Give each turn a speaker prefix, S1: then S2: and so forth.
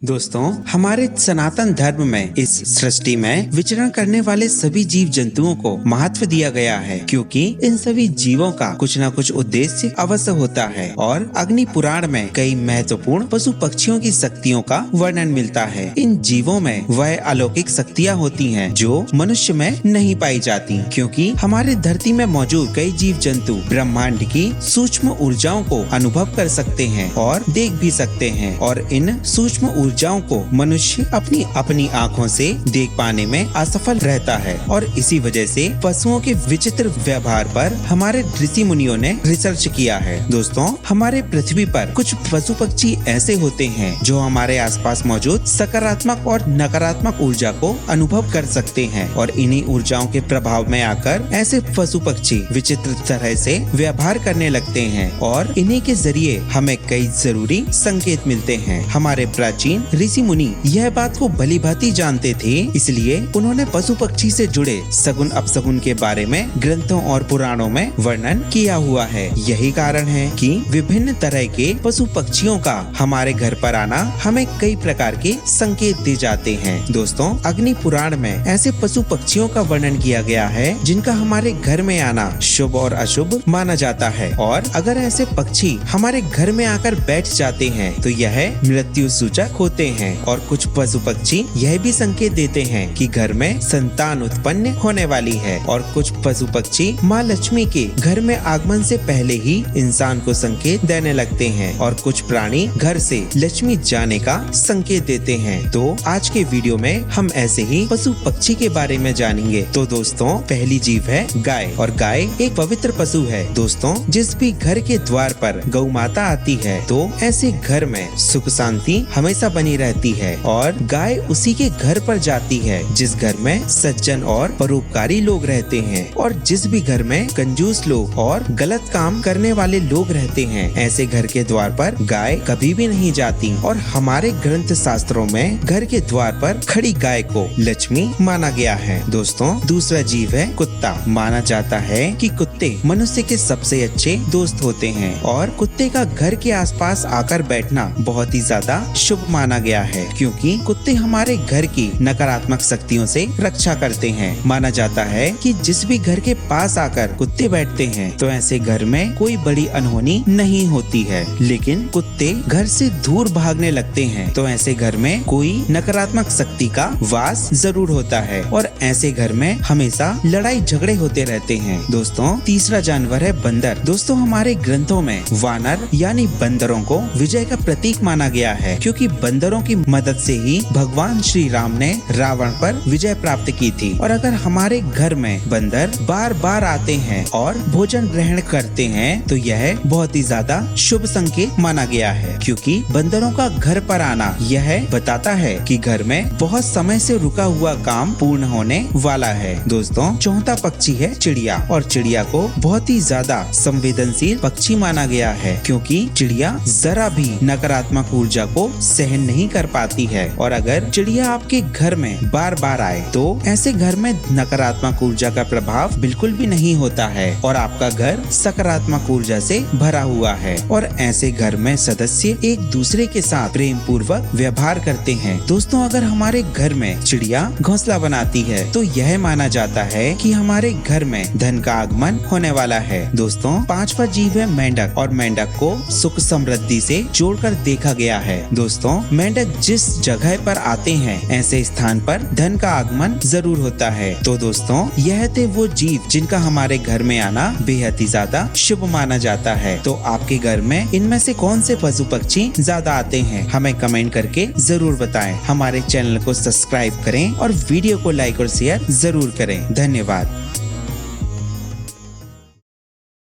S1: दोस्तों, हमारे सनातन धर्म में इस सृष्टि में विचरण करने वाले सभी जीव जंतुओं को महत्व दिया गया है, क्योंकि इन सभी जीवों का कुछ न कुछ उद्देश्य अवश्य होता है। और अग्नि पुराण में कई महत्वपूर्ण पशु पक्षियों की शक्तियों का वर्णन मिलता है। इन जीवों में वह अलौकिक शक्तियाँ होती हैं जो मनुष्य में नहीं पाई जाती, क्योंकि हमारे धरती में मौजूद कई जीव जंतु ब्रह्मांड की सूक्ष्म ऊर्जाओं को अनुभव कर सकते हैं और देख भी सकते हैं, और इन सूक्ष्म ऊर्जाओं को मनुष्य अपनी अपनी आँखों से देख पाने में असफल रहता है। और इसी वजह से पशुओं के विचित्र व्यवहार पर हमारे ऋषि मुनियों ने रिसर्च किया है। दोस्तों, हमारे पृथ्वी पर कुछ पशु पक्षी ऐसे होते हैं जो हमारे आसपास मौजूद सकारात्मक और नकारात्मक ऊर्जा को अनुभव कर सकते हैं, और इन्हीं ऊर्जाओं के प्रभाव में आकर ऐसे पशु पक्षी विचित्र तरह से व्यवहार करने लगते हैं, और इन्हीं के जरिए हमें कई जरूरी संकेत मिलते हैं। हमारे प्राचीन ऋषि मुनि यह बात को भली भांति जानते थे, इसलिए उन्होंने पशु पक्षी से जुड़े सगुन अपसगुन के बारे में ग्रंथों और पुराणों में वर्णन किया हुआ है। यही कारण है कि विभिन्न तरह के पशु पक्षियों का हमारे घर पर आना हमें कई प्रकार के संकेत दे जाते हैं। दोस्तों, अग्नि पुराण में ऐसे पशु पक्षियों का वर्णन किया गया है जिनका हमारे घर में आना शुभ और अशुभ माना जाता है, और अगर ऐसे पक्षी हमारे घर में आकर बैठ जाते हैं तो यह मृत्यु सूचक होते हैं। और कुछ पशु पक्षी यह भी संकेत देते हैं कि घर में संतान उत्पन्न होने वाली है, और कुछ पशु पक्षी माँ लक्ष्मी के घर में आगमन से पहले ही इंसान को संकेत देने लगते हैं, और कुछ प्राणी घर से लक्ष्मी जाने का संकेत देते हैं। तो आज के वीडियो में हम ऐसे ही पशु पक्षी के बारे में जानेंगे। तो दोस्तों, पहली जीव है गाय, और गाय एक पवित्र पशु है। दोस्तों, जिस भी घर के द्वार पर गौ माता आती है तो ऐसे घर में सुख शांति हमेशा बनी रहती है, और गाय उसी के घर पर जाती है जिस घर में सज्जन और परोपकारी लोग रहते हैं। और जिस भी घर में कंजूस लोग और गलत काम करने वाले लोग रहते हैं, ऐसे घर के द्वार पर गाय कभी भी नहीं जाती। और हमारे ग्रंथ शास्त्रों में घर के द्वार पर खड़ी गाय को लक्ष्मी माना गया है। दोस्तों, दूसरा जीव है कुत्ता। माना जाता है कि कुत्ते मनुष्य के सबसे अच्छे दोस्त होते हैं, और कुत्ते का घर के आसपास आकर बैठना बहुत ही ज्यादा शुभ माना गया है, क्योंकि कुत्ते हमारे घर की नकारात्मक शक्तियों से रक्षा करते हैं। माना जाता है कि जिस भी घर के पास आकर कुत्ते बैठते हैं तो ऐसे घर में कोई बड़ी अनहोनी नहीं होती है, लेकिन कुत्ते घर से दूर भागने लगते हैं तो ऐसे घर में कोई नकारात्मक शक्ति का वास जरूर होता है, और ऐसे घर में हमेशा लड़ाई झगड़े होते रहते हैं। दोस्तों, तीसरा जानवर है बंदर। दोस्तों, हमारे ग्रंथों में वानर यानी बंदरों को विजय का प्रतीक माना गया है, क्योंकि बंदरों की मदद से ही भगवान श्री राम ने रावण पर विजय प्राप्त की थी। और अगर हमारे घर में बंदर बार बार आते हैं और भोजन ग्रहण करते हैं तो यह बहुत ही ज्यादा शुभ संकेत माना गया है, क्योंकि बंदरों का घर पर आना यह बताता है कि घर में बहुत समय से रुका हुआ काम पूर्ण होने वाला है। दोस्तों, चौथा पक्षी है चिड़िया, और चिड़िया को बहुत ही ज्यादा संवेदनशील पक्षी माना गया है, क्योंकि चिड़िया जरा भी नकारात्मक ऊर्जा को सहन नहीं कर पाती है। और अगर चिड़िया आपके घर में बार बार आए तो ऐसे घर में नकारात्मक ऊर्जा का प्रभाव बिल्कुल भी नहीं होता है, और आपका घर सकारात्मक ऊर्जा से भरा हुआ है। और ऐसे घर में सदस्य एक दूसरे के साथ प्रेम पूर्वक व्यवहार करते हैं। दोस्तों, अगर हमारे घर में चिड़िया घोंसला बनाती है तो यह माना जाता है कि हमारे घर में धन का आगमन होने वाला है। दोस्तों, पांचवा जीव है मेंढक, और मेंढक को सुख समृद्धि से जोड़कर देखा गया है। दोस्तों, मेंढक जिस जगह पर आते हैं ऐसे स्थान पर धन का आगमन जरूर होता है। तो दोस्तों, यह थे वो जीव जिनका हमारे घर में आना बेहद ही ज्यादा शुभ माना जाता है। तो आपके घर में इनमें से कौन से पशु पक्षी ज्यादा आते हैं, हमें कमेंट करके जरूर बताएं। हमारे चैनल को सब्सक्राइब करें और वीडियो को लाइक और शेयर जरूर करें। धन्यवाद।